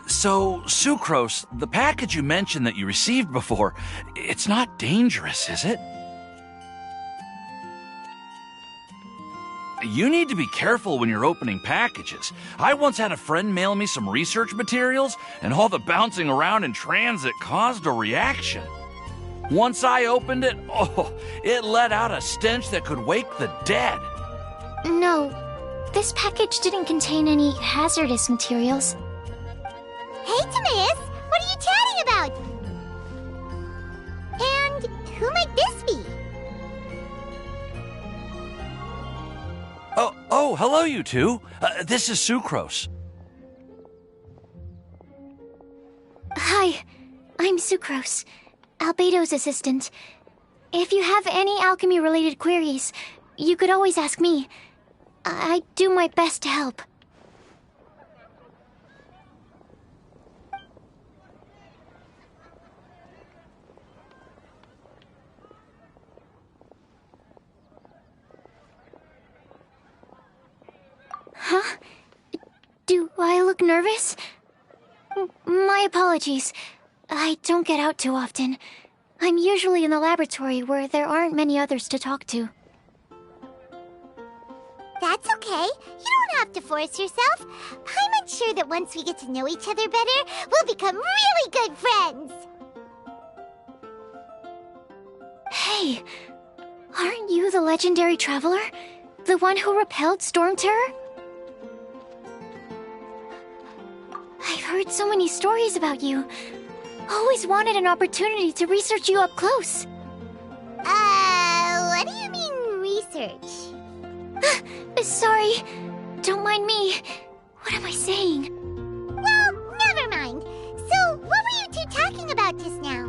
So, Sucrose, the package you mentioned that you received before, it's not dangerous, is it? You need to be careful when you're opening packages. I once had a friend mail me some research materials, and all the bouncing around in transit caused a reaction. Once I opened it, it let out a stench that could wake the dead. No, this package didn't contain any hazardous materials. Hey, Timaeus! What are you chatting about? And who might this be? Oh, hello, you two. This is Sucrose. Hi, I'm Sucrose, Albedo's assistant. If you have any alchemy-related queries, you could always ask me. I do my best to help. Huh? Do I look nervous? My apologies. I don't get out too often. I'm usually in the laboratory where there aren't many others to talk to. That's okay. You don't have to force yourself. I'm sure that once we get to know each other better, we'll become really good friends. Hey, aren't you the legendary traveler? The one who repelled Storm Terror? I've heard so many stories about you. Always wanted an opportunity to research you up close. What do you mean, research? Sorry. Don't mind me. What am I saying? Well, never mind. So, what were you two talking about just now?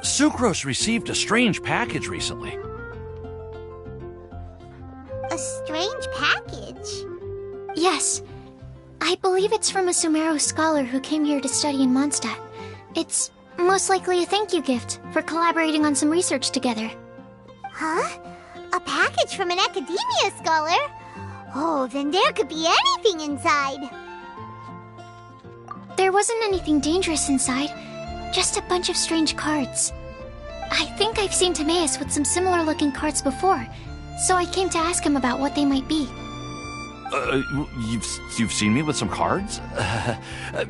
Sucrose received a strange package recently. A strange package? Yes. I believe it's from a Sumeru scholar who came here to study in Mondstadt. It's most likely a thank you gift for collaborating on some research together. Huh? A package from an academia scholar? Oh, then there could be anything inside. There wasn't anything dangerous inside, just a bunch of strange cards. I think I've seen Timaeus with some similar-looking cards before, so I came to ask him about what they might be. You've seen me with some cards?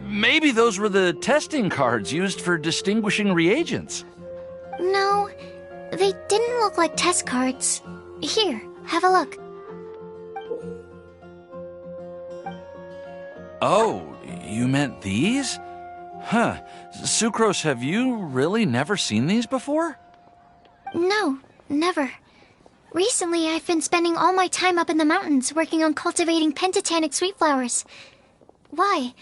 Maybe those were the testing cards used for distinguishing reagents. No, they didn't look like test cards. Here, have a look. Oh, you meant these? Huh. Sucrose, have you really never seen these before? No, never. Recently, I've been spending all my time up in the mountains working on cultivating pentatonic sweet flowers. Why?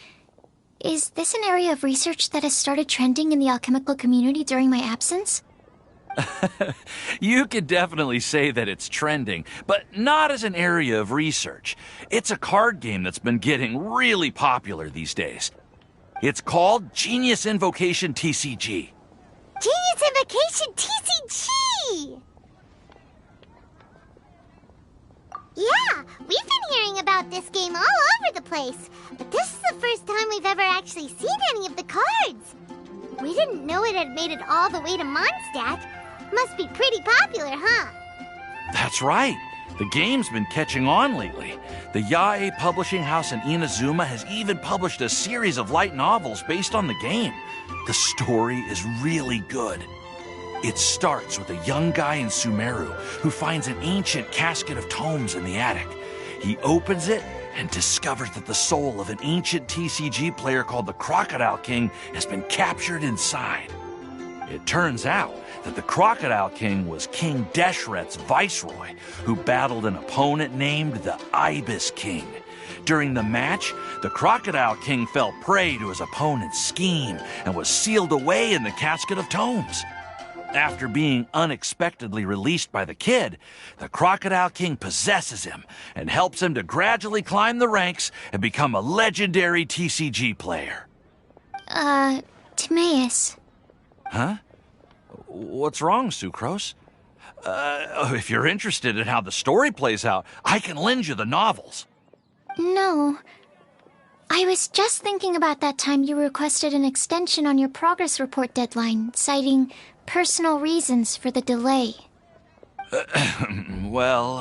Is this an area of research that has started trending in the alchemical community during my absence? You could definitely say that it's trending, but not as an area of research. It's a card game that's been getting really popular these days. It's called Genius Invocation TCG. Genius Invocation TCG! Yeah, we've been hearing about this game all over the place, but this is the first time we've ever actually seen any of the cards. We didn't know it had made it all the way to Mondstadt. Must be pretty popular, huh? That's right. The game's been catching on lately. The Yae publishing house in Inazuma has even published a series of light novels based on the game. The story is really good. It starts with a young guy in Sumeru who finds an ancient casket of tomes in the attic. He opens it and discovers that the soul of an ancient TCG player called the Crocodile King has been captured inside. It turns out that the Crocodile King was King Deshret's viceroy, who battled an opponent named the Ibis King. During the match, the Crocodile King fell prey to his opponent's scheme and was sealed away in the casket of tomes. After being unexpectedly released by the kid, the Crocodile King possesses him and helps him to gradually climb the ranks and become a legendary TCG player. Timaeus. Huh? What's wrong, Sucrose? If you're interested in how the story plays out, I can lend you the novels. No. I was just thinking about that time you requested an extension on your progress report deadline, citing personal reasons for the delay. Well,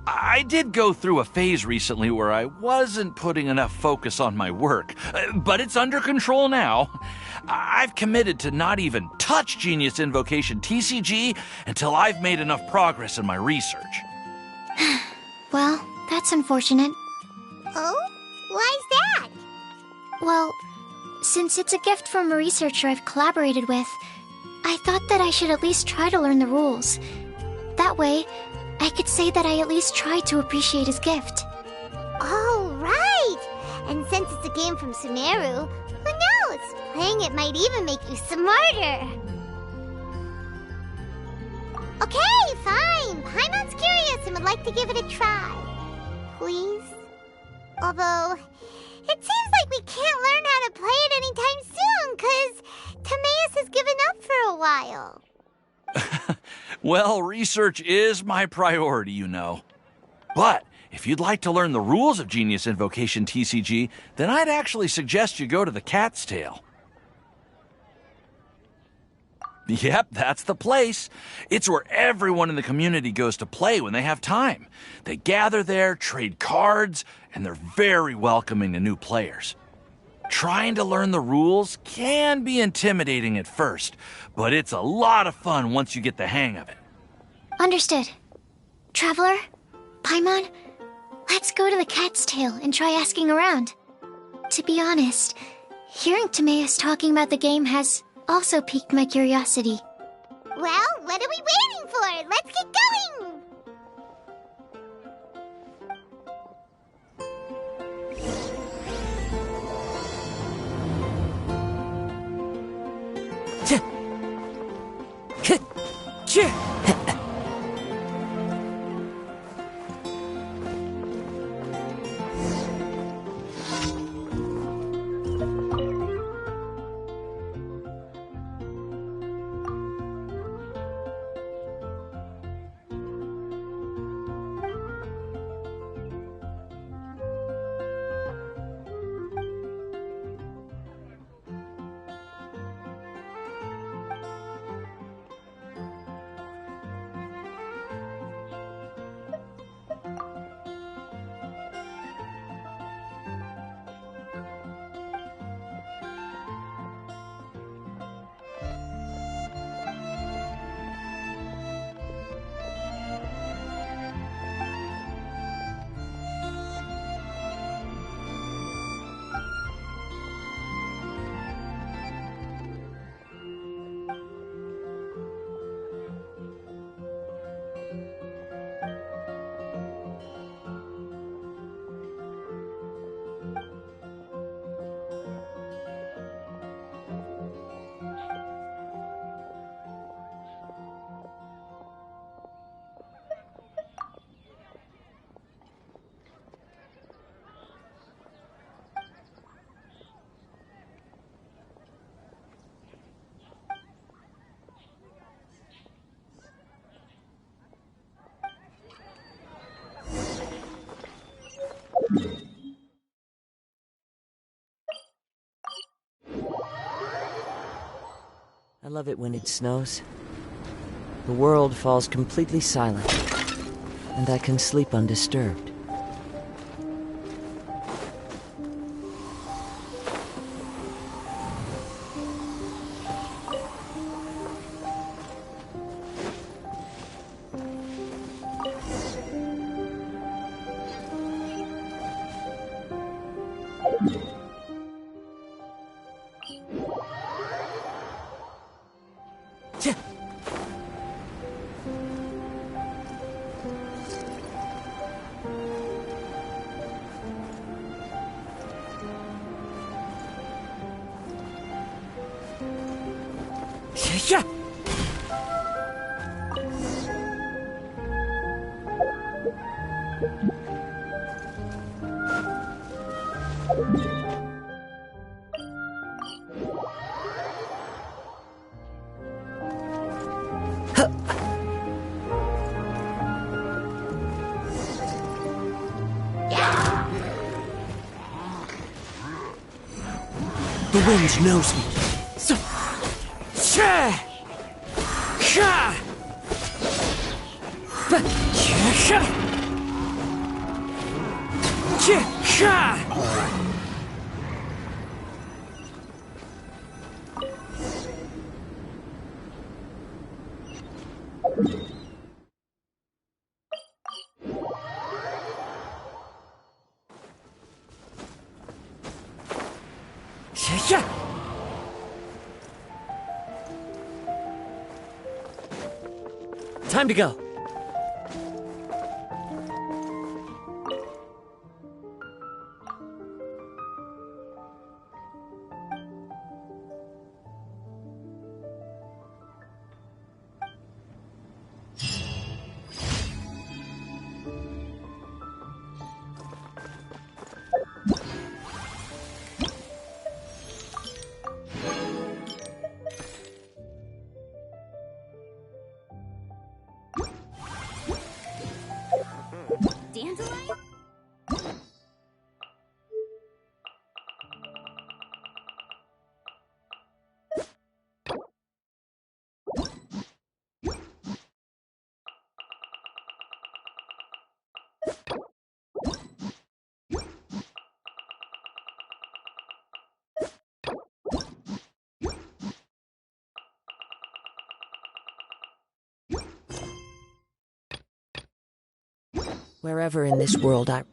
I did go through a phase recently where I wasn't putting enough focus on my work, but it's under control now. I've committed to not even touch Genius Invocation TCG until I've made enough progress in my research. Well, that's unfortunate. Oh? Why's that? Well, since it's a gift from a researcher I've collaborated with, I thought that I should at least try to learn the rules. That way, I could say that I at least tried to appreciate his gift. Oh, right! And since it's a game from Sumeru, who knows? Playing it might even make you smarter. Okay, fine. Paimon's curious and would like to give it a try. Please? Although, it seems like we can't learn how to play it anytime soon, 'cause Timaeus has given up for a while. Well, research is my priority, you know. But if you'd like to learn the rules of Genius Invocation TCG, then I'd actually suggest you go to the Cat's Tail. Yep, that's the place. It's where everyone in the community goes to play when they have time. They gather there, trade cards, and they're very welcoming to new players. Trying to learn the rules can be intimidating at first, but it's a lot of fun once you get the hang of it. Understood. Traveler, Paimon, let's go to the Cat's Tail and try asking around. To be honest, hearing Timaeus talking about the game has also piqued my curiosity. Well, what are we waiting for? Let's get going! I love it when it snows. The world falls completely silent, and I can sleep undisturbed. Yeah. The wind knows me. So, sha, sha, sha, sha, sha. Time to go. Dandelion? Wherever in this world I...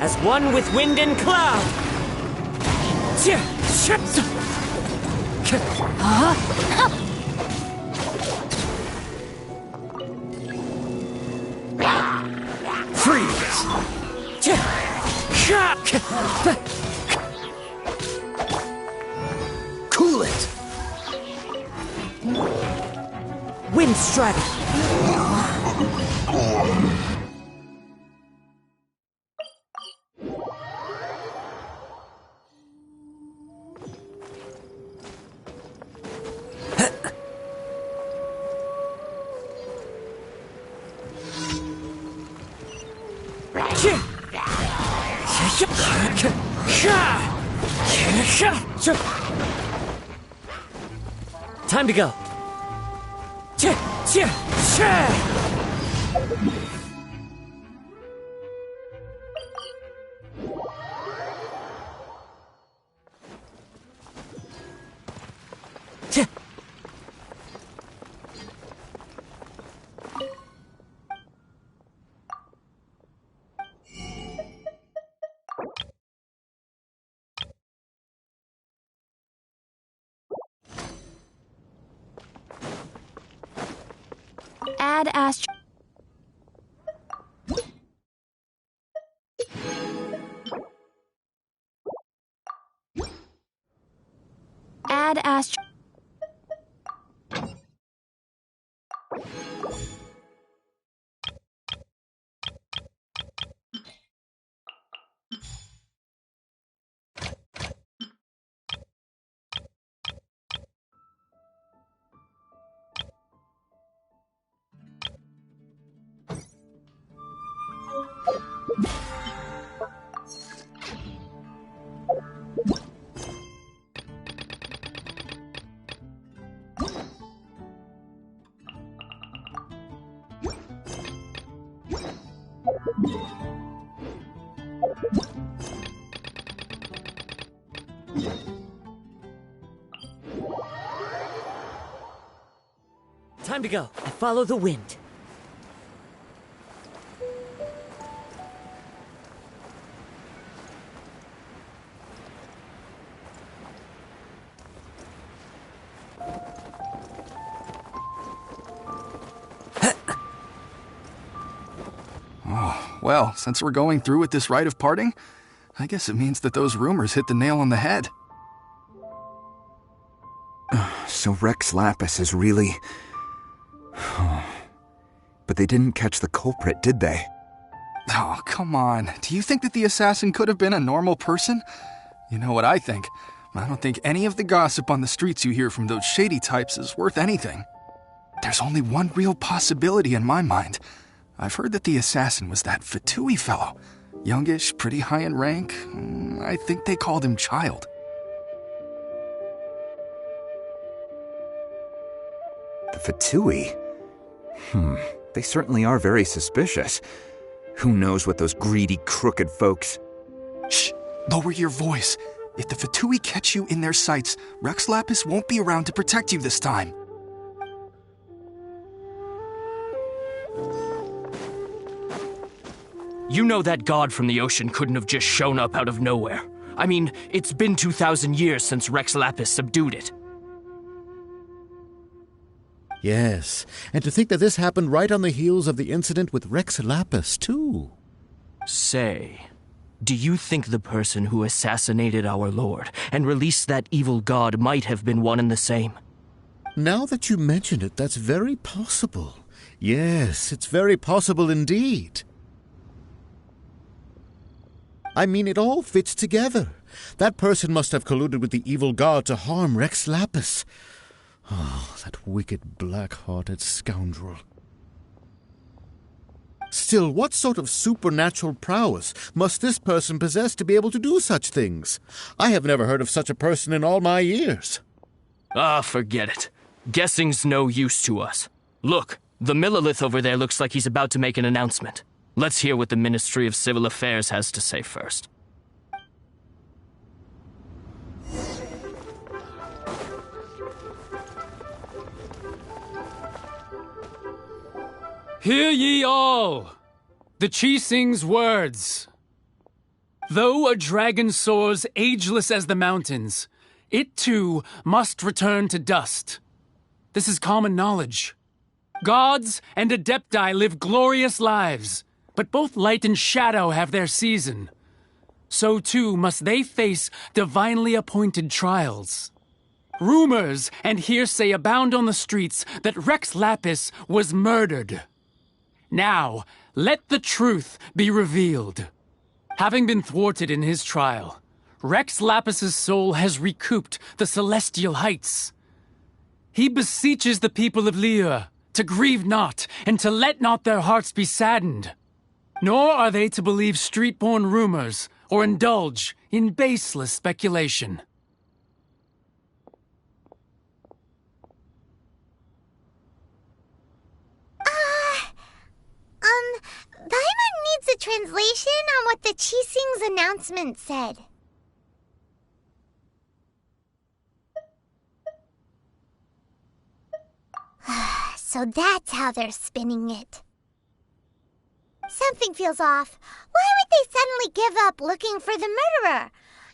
As one with wind and cloud. Freeze. Cool it. Wind strike. Time to go. Add astro... Add astro... Time to go. I follow the wind. Oh, well, since we're going through with this rite of parting, I guess it means that those rumors hit the nail on the head. So Rex Lapis is really... But they didn't catch the culprit, did they? Oh, come on. Do you think that the assassin could have been a normal person? You know what I think. I don't think any of the gossip on the streets you hear from those shady types is worth anything. There's only one real possibility in my mind. I've heard that the assassin was that Fatui fellow. Youngish, pretty high in rank. I think they called him Child. The Fatui? They certainly are very suspicious. Who knows what those greedy, crooked folks... Shh! Lower your voice. If the Fatui catch you in their sights, Rex Lapis won't be around to protect you this time. You know that god from the ocean couldn't have just shown up out of nowhere. I mean, it's been 2,000 years since Rex Lapis subdued it. Yes, and to think that this happened right on the heels of the incident with Rex Lapis, too. Say, do you think the person who assassinated our lord and released that evil god might have been one and the same? Now that you mention it, that's very possible. Yes, it's very possible indeed. I mean, it all fits together. That person must have colluded with the evil god to harm Rex Lapis. Oh, that wicked, black-hearted scoundrel. Still, what sort of supernatural prowess must this person possess to be able to do such things? I have never heard of such a person in all my years. Ah, forget it. Guessing's no use to us. Look, the Millilith over there looks like he's about to make an announcement. Let's hear what the Ministry of Civil Affairs has to say first. Hear ye all, the Chising's words. Though a dragon soars ageless as the mountains, it too must return to dust. This is common knowledge. Gods and Adepti live glorious lives, but both light and shadow have their season. So too must they face divinely appointed trials. Rumors and hearsay abound on the streets that Rex Lapis was murdered. Now, let the truth be revealed. Having been thwarted in his trial, Rex Lapis's soul has recouped the celestial heights. He beseeches the people of Liyue to grieve not and to let not their hearts be saddened. Nor are they to believe street-born rumors or indulge in baseless speculation. Paimon needs a translation on what the Chising's announcement said. So that's how they're spinning it. Something feels off. Why would they suddenly give up looking for the murderer?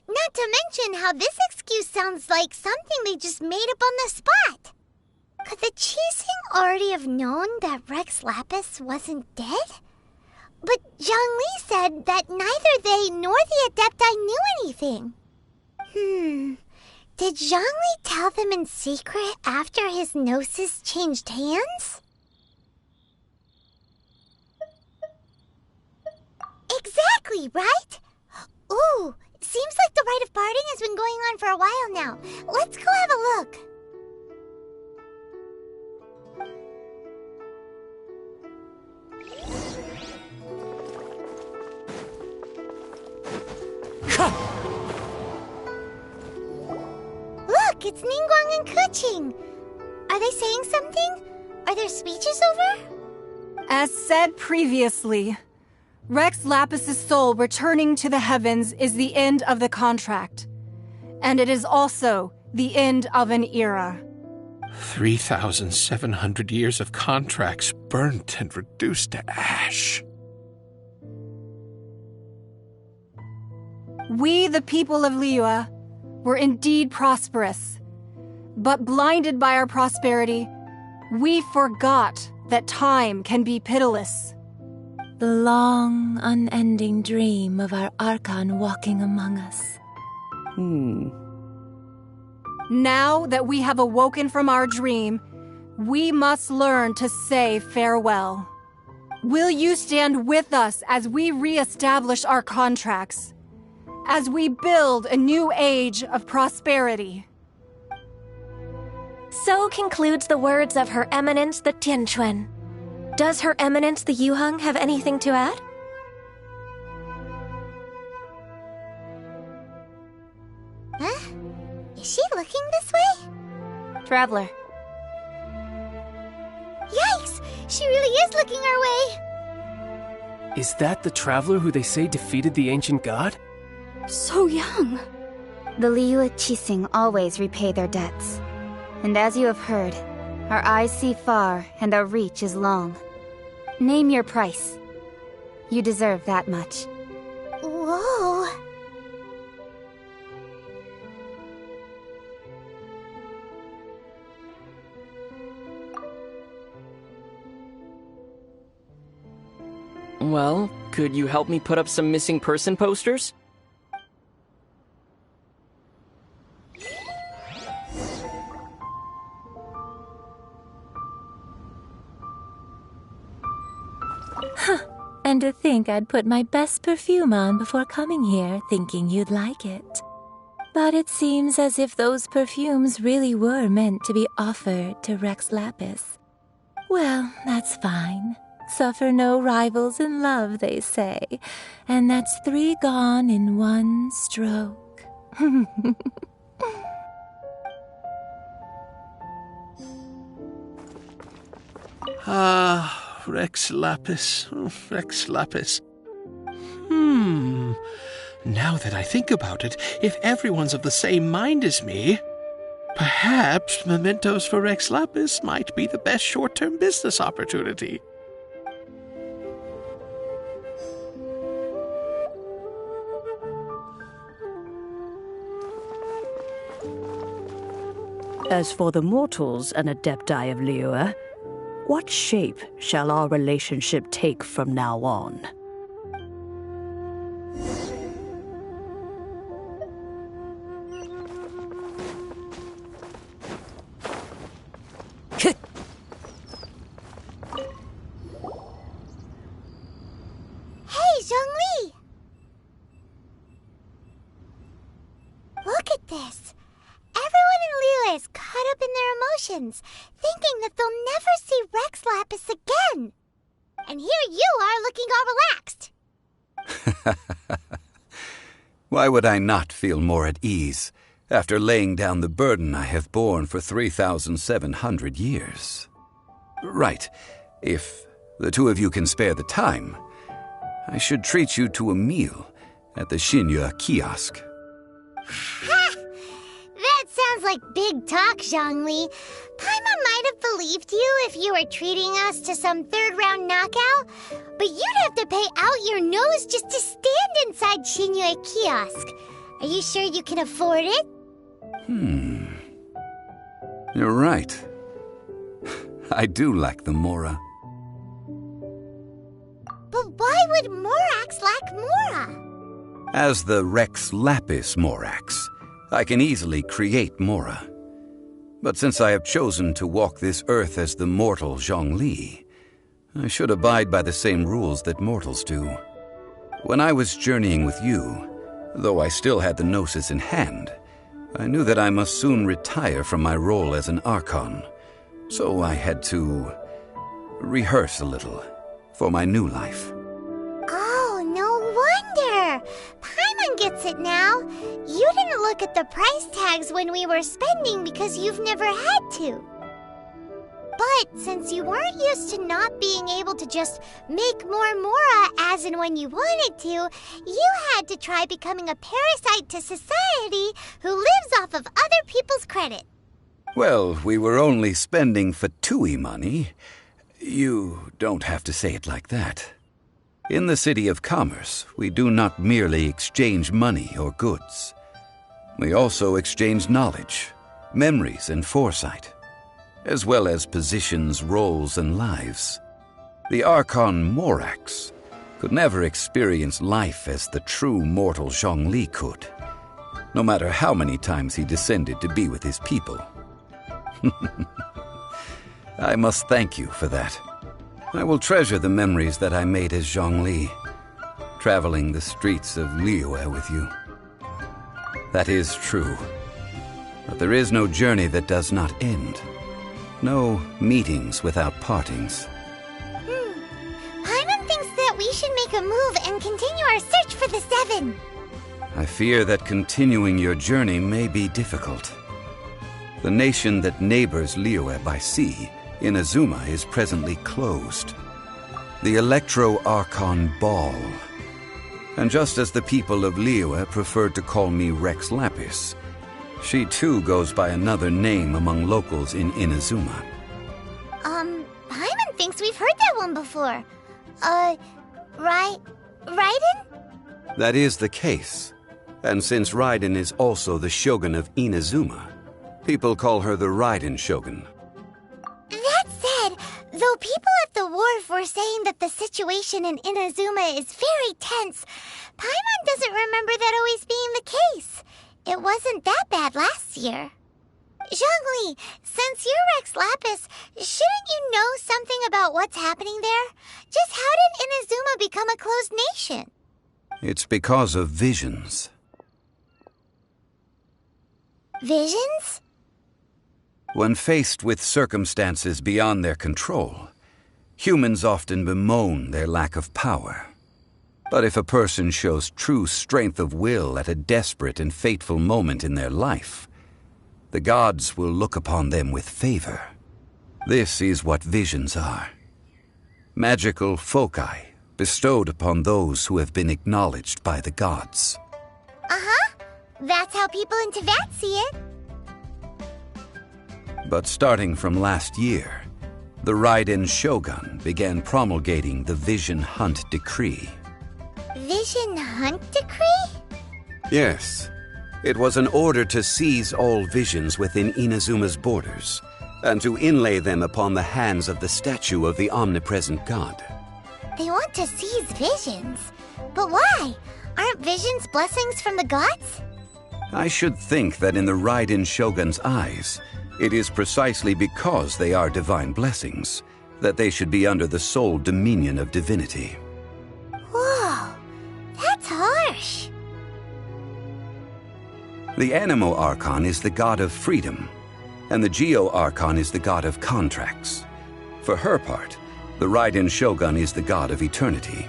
Not to mention how this excuse sounds like something they just made up on the spot. Could the Chising already have known that Rex Lapis wasn't dead? But Zhongli said that neither they nor the Adepti knew anything. Did Zhongli tell them in secret after his gnosis changed hands? Exactly, right? Ooh, seems like the rite of parting has been going on for a while now. Let's go have a look. Look, it's Ningguang and Keqing. Are they saying something? Are there speeches over? As said previously, Rex Lapis's soul returning to the heavens is the end of the contract. And it is also the end of an era. 3,700 years of contracts burnt and reduced to ash. We, the people of Liyue, were indeed prosperous. But blinded by our prosperity, we forgot that time can be pitiless. The long, unending dream of our Archon walking among us. Now that we have awoken from our dream, we must learn to say farewell. Will you stand with us as we re-establish our contracts? As we build a new age of prosperity? So concludes the words of Her Eminence the Tianquan. Does Her Eminence the Yuheng have anything to add? Huh? Is she looking this way? Traveler. Yikes! She really is looking our way! Is that the traveler who they say defeated the ancient god? So young. The Liyue Qixing always repay their debts. And as you have heard, our eyes see far and our reach is long. Name your price. You deserve that much. Whoa! Well, could you help me put up some missing person posters? And to think I'd put my best perfume on before coming here, thinking you'd like it. But it seems as if those perfumes really were meant to be offered to Rex Lapis. Well, that's fine. Suffer no rivals in love, they say. And that's 3 gone in 1 stroke. Ah, Rex Lapis. Rex Lapis. Now that I think about it, if everyone's of the same mind as me, perhaps mementos for Rex Lapis might be the best short-term business opportunity. As for the mortals and adepti of Liyue, what shape shall our relationship take from now on? Hey, Zhongli! Look at this. Everyone in Liyue is caught up in their emotions, thinking that they'll never see Rex Lapis again. And here you are looking all relaxed. Why would I not feel more at ease after laying down the burden I have borne for 3,700 years? Right, if the two of you can spare the time, I should treat you to a meal at the Xinye kiosk. Ha! That sounds like big talk, Zhongli. Paimon might have believed you if you were treating us to some third-round knockout, but you'd have to pay out your nose just to stand inside Xinye kiosk. Are you sure you can afford it? You're right. I do lack the Mora. But why would Morax lack Mora? As the Rex Lapis Morax, I can easily create Mora. But since I have chosen to walk this earth as the mortal Zhongli, I should abide by the same rules that mortals do. When I was journeying with you, though I still had the Gnosis in hand, I knew that I must soon retire from my role as an Archon, so I had to rehearse a little for my new life. Oh, no wonder! Paimon gets it now. You didn't look at the price tags when we were spending because you've never had to. But since you weren't used to not being able to just make more Mora as and when you wanted to, you had to try becoming a parasite to society who lives off of other people's credit. Well, we were only spending Fatui money. You don't have to say it like that. In the City of Commerce, we do not merely exchange money or goods. We also exchange knowledge, memories, and foresight, as well as positions, roles, and lives. The Archon Morax could never experience life as the true mortal Zhongli could. no matter how many times he descended to be with his people. I must thank you for that. I will treasure the memories that I made as Zhongli, traveling the streets of Liyue with you. That is true. But there is no journey that does not end. No meetings without partings. Paimon thinks that we should make a move and continue our search for the Seven. I fear that continuing your journey may be difficult. The nation that neighbors Liyue by sea, Inazuma, is presently closed. The Archon Ball. And just as the people of Liyue preferred to call me Rex Lapis, she too goes by another name among locals in Inazuma. Paimon thinks we've heard that one before. Raiden? That is the case. And since Raiden is also the Shogun of Inazuma, people call her the Raiden Shogun. That said, though people at the wharf were saying that the situation in Inazuma is very tense, Paimon doesn't remember that always being the case. It wasn't that bad last year. Zhongli, since you're Rex Lapis, shouldn't you know something about what's happening there? Just how did Inazuma become a closed nation? It's because of visions. Visions? When faced with circumstances beyond their control, humans often bemoan their lack of power. But if a person shows true strength of will at a desperate and fateful moment in their life, the gods will look upon them with favor. This is what visions are. Magical foci bestowed upon those who have been acknowledged by the gods. Uh-huh. That's how people in Teyvat see it. But starting from last year, the Raiden Shogun began promulgating the Vision Hunt Decree. Vision Hunt Decree? Yes. It was an order to seize all visions within Inazuma's borders, and to inlay them upon the hands of the statue of the omnipresent god. They want to seize visions. But why? Aren't visions blessings from the gods? I should think that in the Raiden Shogun's eyes, it is precisely because they are divine blessings that they should be under the sole dominion of divinity. Whoa, that's harsh. The Anemo Archon is the god of freedom, and the Geo Archon is the god of contracts. For her part, the Raiden Shogun is the god of eternity.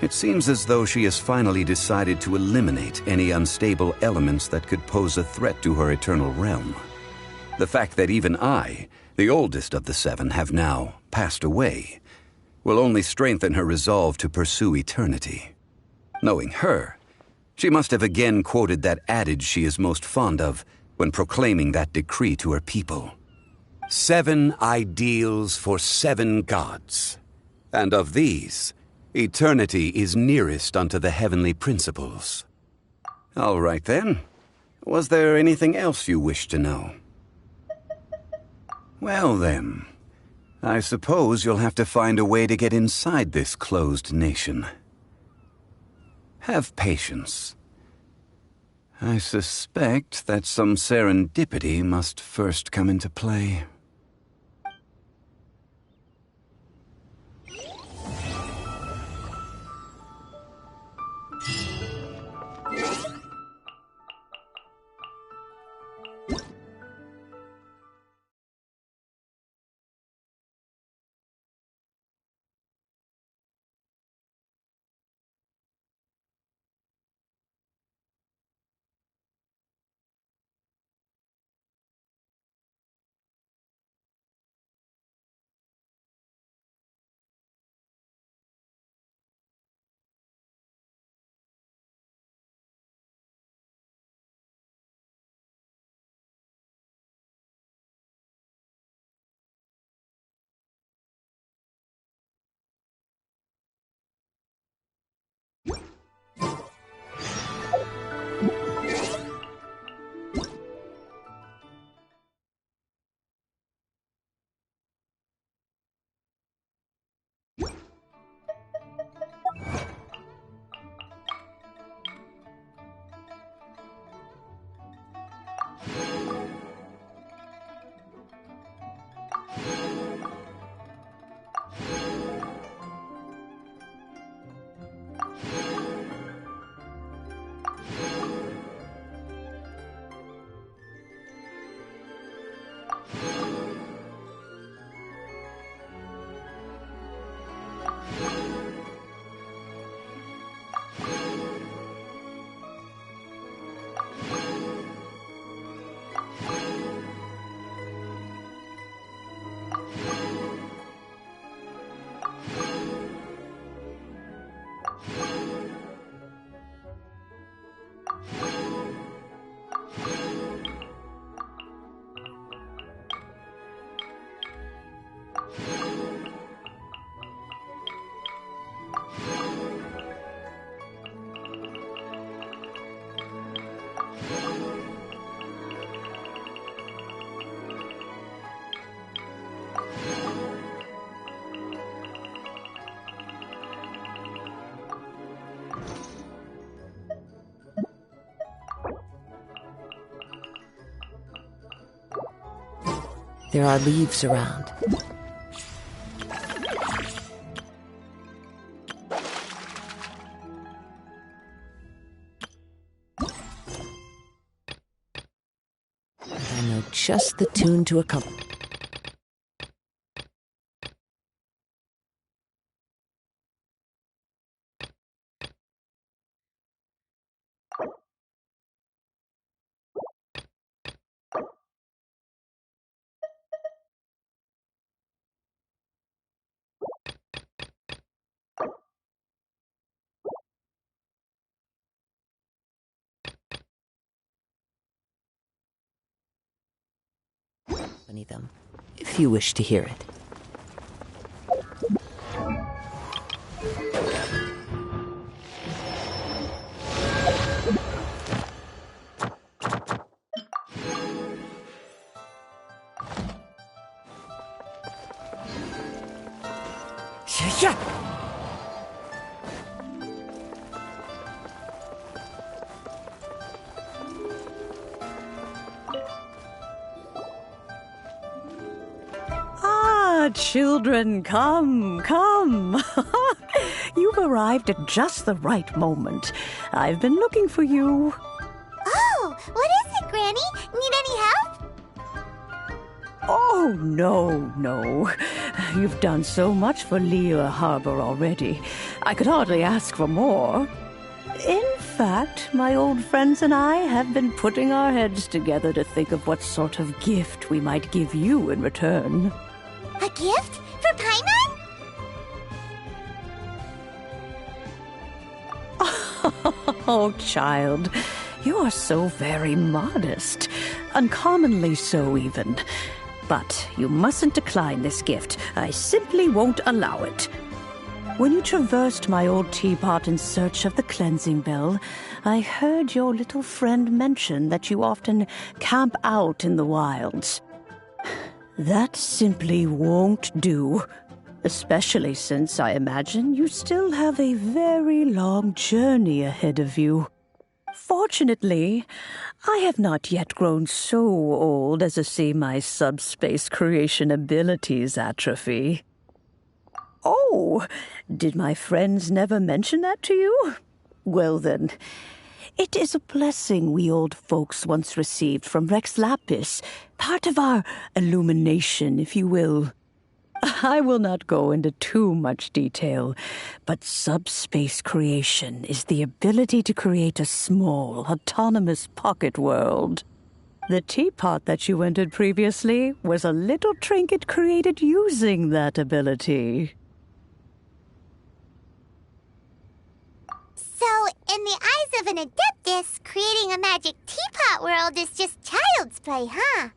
It seems as though she has finally decided to eliminate any unstable elements that could pose a threat to her eternal realm. The fact that even I, the oldest of the seven, have now passed away, will only strengthen her resolve to pursue eternity. Knowing her, she must have again quoted that adage she is most fond of when proclaiming that decree to her people. 7 ideals for 7 gods, and of these, eternity is nearest unto the heavenly principles. All right then. Was there anything else you wished to know? Well then, I suppose you'll have to find a way to get inside this closed nation. Have patience. I suspect that some serendipity must first come into play. There are leaves around. I know just the tune to accompany. Them, if you wish to hear it. Yeah. Children, come. You've arrived at just the right moment. I've been looking for you. Oh, what is it, Granny? Need any help? Oh, no. You've done so much for Liyue Harbor already. I could hardly ask for more. In fact, my old friends and I have been putting our heads together to think of what sort of gift we might give you in return. A gift? For Paimon? Oh, child, you are so very modest. Uncommonly so, even. But you mustn't decline this gift. I simply won't allow it. When you traversed my old teapot in search of the cleansing bell, I heard your little friend mention that you often camp out in the wilds. That simply won't do, especially since I imagine you still have a very long journey ahead of you. Fortunately, I have not yet grown so old as to see my subspace creation abilities atrophy. Oh, did my friends never mention that to you? Well then, it is a blessing we old folks once received from Rex Lapis, part of our illumination, if you will. I will not go into too much detail, but subspace creation is the ability to create a small, autonomous pocket world. The teapot that you entered previously was a little trinket created using that ability. So, in the eyes of an adeptus, creating a magic teapot world is just child's play, huh?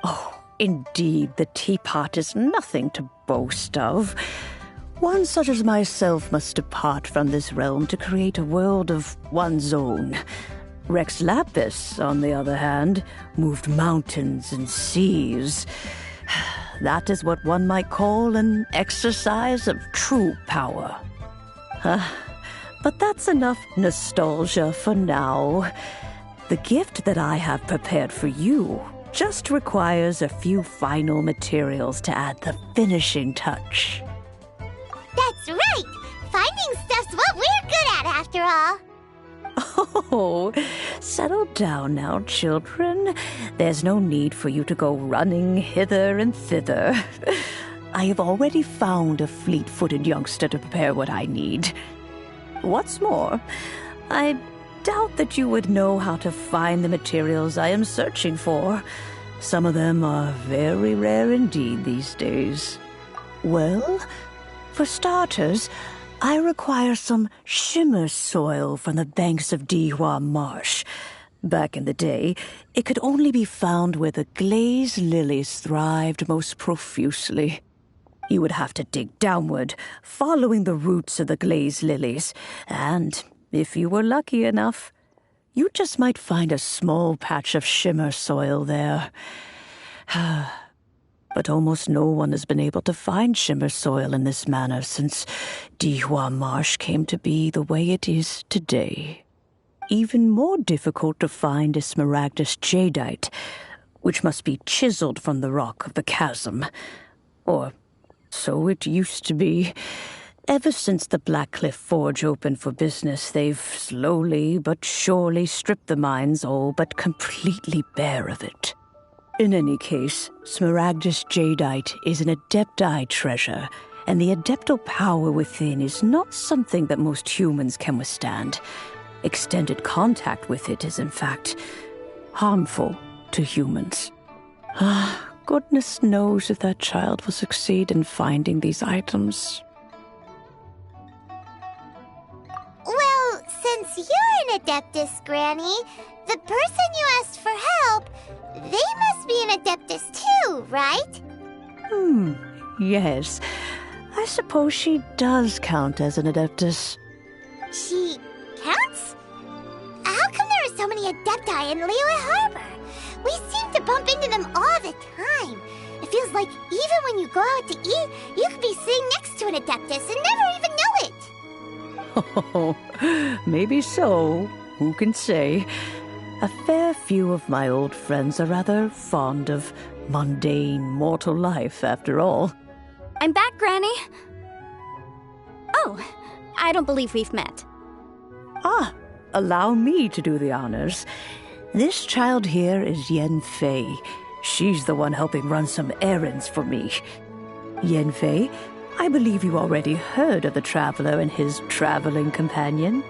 Oh, indeed, the teapot is nothing to boast of. One such as myself must depart from this realm to create a world of one's own. Rex Lapis, on the other hand, moved mountains and seas. That is what one might call an exercise of true power. But that's enough nostalgia for now. The gift that I have prepared for you just requires a few final materials to add the finishing touch. That's right! Finding stuff's what we're good at, after all. Oh, settle down now, children. There's no need for you to go running hither and thither. I have already found a fleet-footed youngster to prepare what I need. What's more, I doubt that you would know how to find the materials I am searching for. Some of them are very rare indeed these days. Well, for starters, I require some shimmer soil from the banks of Dihua Marsh. Back in the day, it could only be found where the glazed lilies thrived most profusely. You would have to dig downward, following the roots of the glazed lilies, and if you were lucky enough, you just might find a small patch of shimmer soil there. But almost no one has been able to find shimmer soil in this manner since Dihua Marsh came to be the way it is today. Even more difficult to find is smaragdus jadeite, which must be chiseled from the rock of the chasm. Or so it used to be. Ever since the Blackcliff Forge opened for business, they've slowly but surely stripped the mines all but completely bare of it. In any case, smaragdus jadeite is an adepti treasure, and the adeptal power within is not something that most humans can withstand. Extended contact with it is, in fact, harmful to humans. Goodness knows if that child will succeed in finding these items. Well, since you're an Adeptus, Granny, the person you asked for help, they must be an Adeptus too, right? Yes. I suppose she does count as an Adeptus. She counts? How come there are so many Adepti in Liyue Harbor? We seem to bump into them all the time. It feels like even when you go out to eat, you could be sitting next to an Adeptus and never even know it. Oh, maybe so. Who can say? A fair few of my old friends are rather fond of mundane mortal life, after all. I'm back, Granny. Oh, I don't believe we've met. Allow me to do the honors. This child here is Yen Fei. She's the one helping run some errands for me. Yen Fei, I believe you already heard of the traveler and his traveling companion.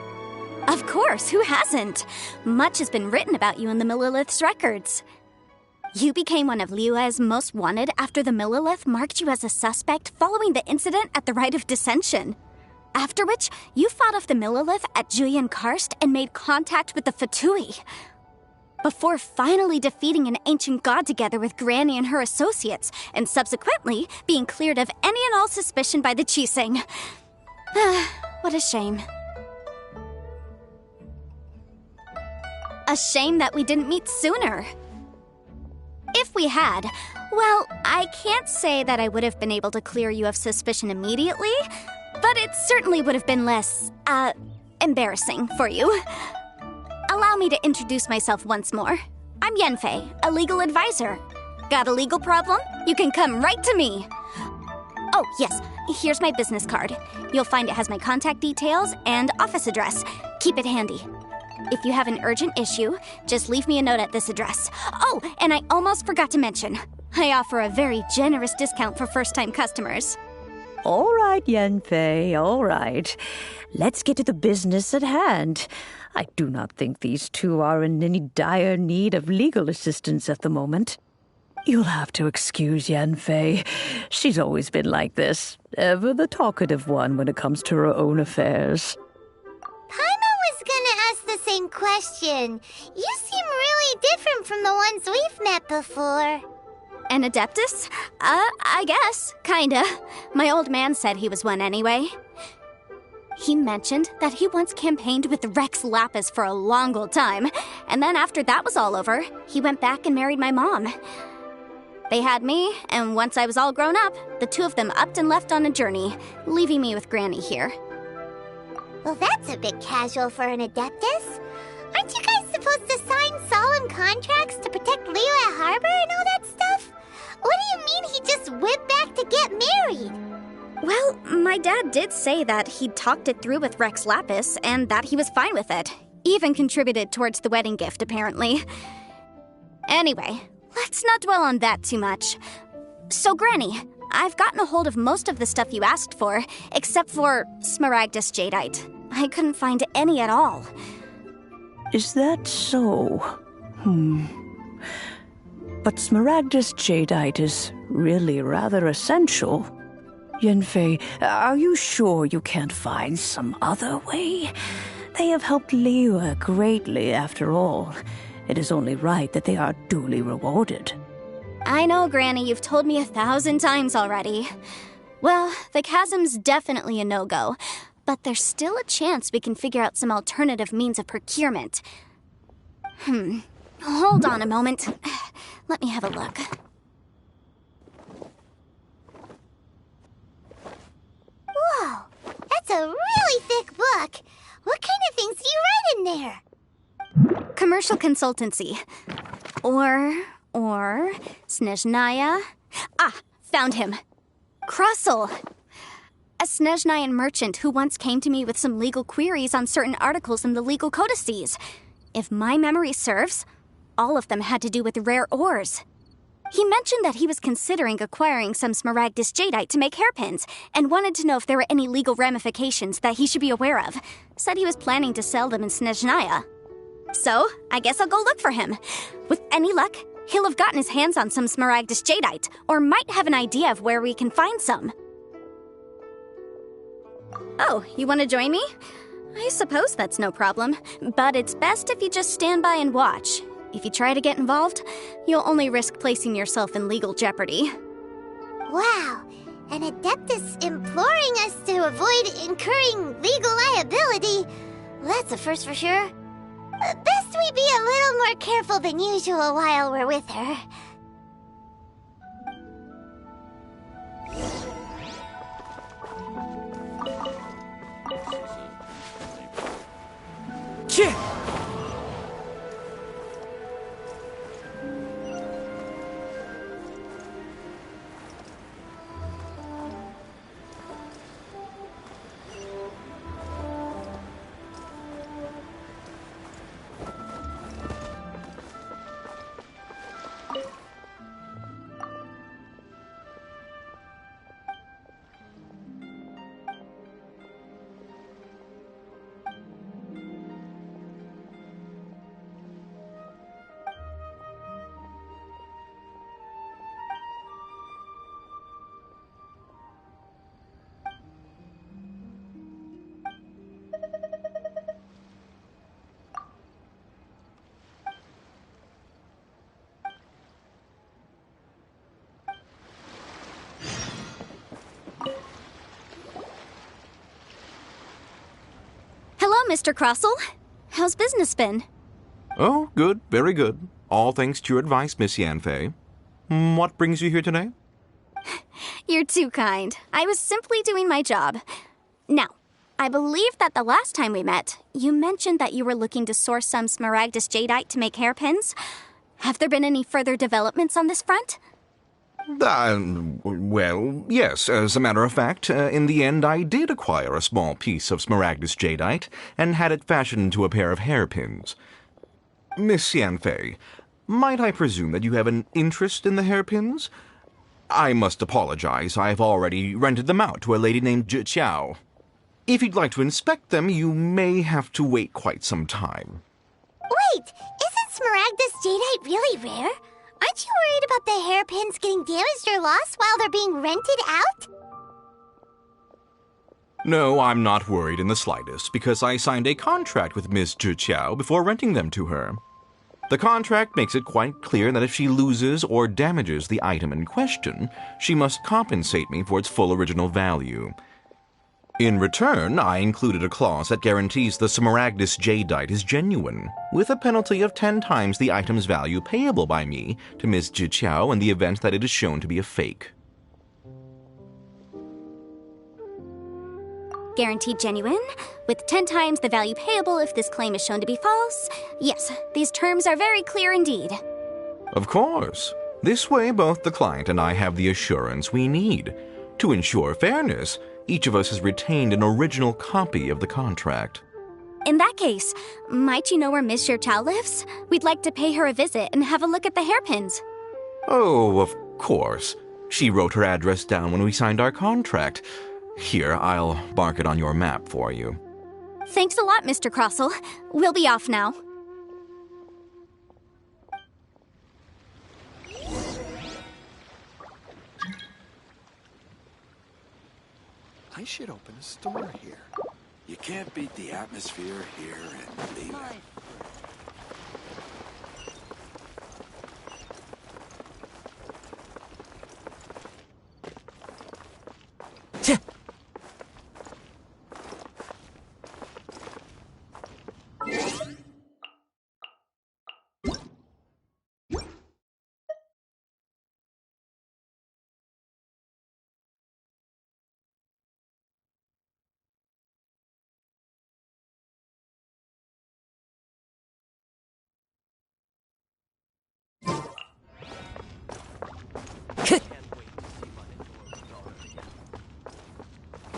Of course, who hasn't? Much has been written about you in the Millilith's records. You became one of Liyue's most wanted after the Millilith marked you as a suspect following the incident at the Rite of Dissension. After which, you fought off the Millilith at Julian Karst and made contact with the Fatui. Before finally defeating an ancient god together with Granny and her associates, and subsequently being cleared of any and all suspicion by the Qixing. What a shame. A shame that we didn't meet sooner. If we had, well, I can't say that I would have been able to clear you of suspicion immediately, but it certainly would have been less, embarrassing for you. Allow me to introduce myself once more. I'm Yenfei, a legal advisor. Got a legal problem? You can come right to me. Oh, yes, here's my business card. You'll find it has my contact details and office address. Keep it handy. If you have an urgent issue, just leave me a note at this address. Oh, and I almost forgot to mention, I offer a very generous discount for first-time customers. All right, Yenfei, all right. Let's get to the business at hand. I do not think these two are in any dire need of legal assistance at the moment. You'll have to excuse Yenfei. She's always been like this, ever the talkative one when it comes to her own affairs. Paimon was gonna ask the same question. You seem really different from the ones we've met before. An Adeptus? I guess. Kinda. My old man said he was one anyway. He mentioned that he once campaigned with Rex Lapis for a long old time, and then after that was all over, he went back and married my mom. They had me, and once I was all grown up, the two of them upped and left on a journey, leaving me with Granny here. Well, that's a bit casual for an Adeptus. Aren't you guys supposed to sign solemn contracts to protect Liyue Harbor and all that stuff? What do you mean he just went back to get married? Well, my dad did say that he'd talked it through with Rex Lapis and that he was fine with it, Even contributed towards the wedding gift, apparently. Anyway, let's not dwell on that too much. So, Granny, I've gotten a hold of most of the stuff you asked for, except for Smaragdus Jadeite. I couldn't find any at all. Is that so? But Smaragdus Jadeite is really rather essential. Yanfei, are you sure you can't find some other way? They have helped Liyue greatly, after all. It is only right that they are duly rewarded. I know, Granny, you've told me 1,000 times already. Well, the chasm's definitely a no-go, but there's still a chance we can figure out some alternative means of procurement. Hold on a moment. Let me have a look. Whoa, that's a really thick book. What kind of things do you write in there? Commercial consultancy. Or Snezhnaya. Ah, found him. Krusel. A Snezhnayan merchant who once came to me with some legal queries on certain articles in the legal codices. If my memory serves, all of them had to do with rare ores. He mentioned that he was considering acquiring some Smaragdus Jadeite to make hairpins, and wanted to know if there were any legal ramifications that he should be aware of. Said he was planning to sell them in Snezhnaya. So, I guess I'll go look for him. With any luck, he'll have gotten his hands on some Smaragdus Jadeite, or might have an idea of where we can find some. Oh, you want to join me? I suppose that's no problem, but it's best if you just stand by and watch. If you try to get involved, you'll only risk placing yourself in legal jeopardy. Wow, an Adeptus imploring us to avoid incurring legal liability. Well, that's a first for sure. Best we be a little more careful than usual while we're with her. Mr. Krusel. How's business been? Oh, good, very good. All thanks to your advice, Miss Yanfei. What brings you here today? You're too kind. I was simply doing my job. Now, I believe that the last time we met, you mentioned that you were looking to source some Smaragdus Jadeite to make hairpins. Have there been any further developments on this front? Well, yes. As a matter of fact, in the end, I did acquire a small piece of Smaragdus Jadeite and had it fashioned into a pair of hairpins. Miss Yanfei, might I presume that you have an interest in the hairpins? I must apologize. I've already rented them out to a lady named Zhi Qiao. If you'd like to inspect them, you may have to wait quite some time. Wait, isn't Smaragdus Jadeite really rare? Aren't you worried about the hairpins getting damaged or lost while they're being rented out? No, I'm not worried in the slightest, because I signed a contract with Miss Zhi Qiao before renting them to her. The contract makes it quite clear that if she loses or damages the item in question, she must compensate me for its full original value. In return, I included a clause that guarantees the Smaragdus Jadeite is genuine, with a penalty of 10 times the item's value payable by me to Miss Zhi Qiao in the event that it is shown to be a fake. Guaranteed genuine, with 10 times the value payable if this claim is shown to be false. Yes, these terms are very clear indeed. Of course. This way, both the client and I have the assurance we need. To ensure fairness, each of us has retained an original copy of the contract. In that case, might you know where Miss Xiao lives? We'd like to pay her a visit and have a look at the hairpins. Oh, of course. She wrote her address down when we signed our contract. Here, I'll mark it on your map for you. Thanks a lot, Mr. Crossell. We'll be off now. I should open a store here. You can't beat the atmosphere here in Liyue.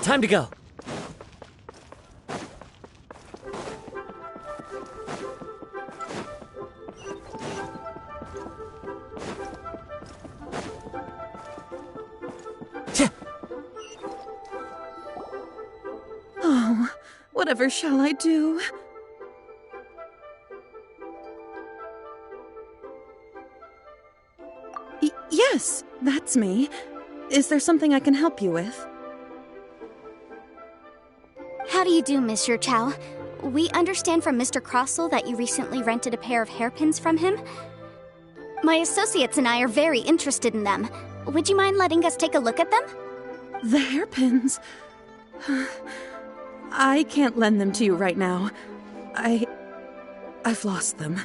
Time to go. Oh, whatever shall I do? Yes, that's me. Is there something I can help you with? How do you do, Miss Xiao? We understand from Mr. Crossell that you recently rented a pair of hairpins from him. My associates and I are very interested in them. Would you mind letting us take a look at them? The hairpins? I can't lend them to you right now. I've lost them.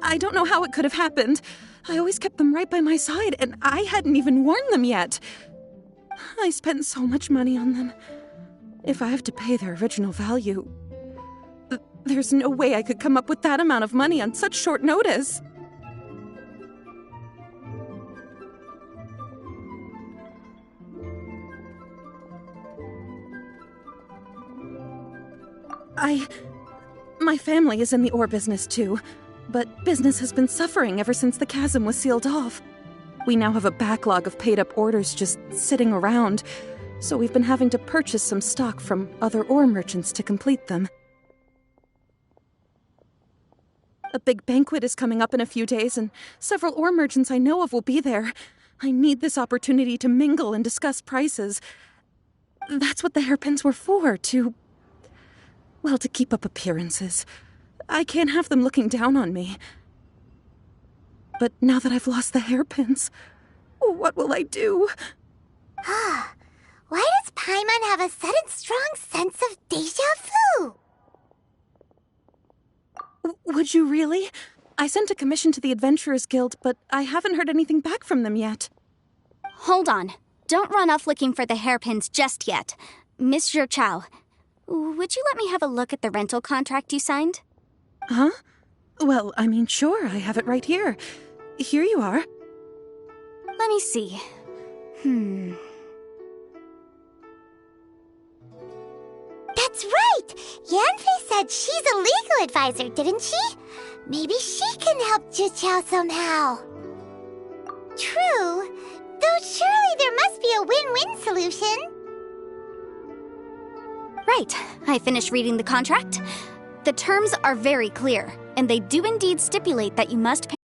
I don't know how it could have happened. I always kept them right by my side, and I hadn't even worn them yet. I spent so much money on them. If I have to pay their original value, there's no way I could come up with that amount of money on such short notice. My family is in the ore business too, but business has been suffering ever since the chasm was sealed off. We now have a backlog of paid-up orders just sitting around, so we've been having to purchase some stock from other ore merchants to complete them. A big banquet is coming up in a few days, and several ore merchants I know of will be there. I need this opportunity to mingle and discuss prices. That's what the hairpins were for, to keep up appearances. I can't have them looking down on me. But now that I've lost the hairpins, what will I do? Why does Paimon have a sudden strong sense of déjà vu? Would you really? I sent a commission to the Adventurers Guild, but I haven't heard anything back from them yet. Hold on. Don't run off looking for the hairpins just yet. Miss Xiao, would you let me have a look at the rental contract you signed? Huh? Well, I mean, sure, I have it right here. Here you are. Let me see. That's right! Yanfei said she's a legal advisor, didn't she? Maybe she can help Zhiqiao somehow. True, though surely there must be a win-win solution. Right. I finished reading the contract. The terms are very clear, and they do indeed stipulate that you must pay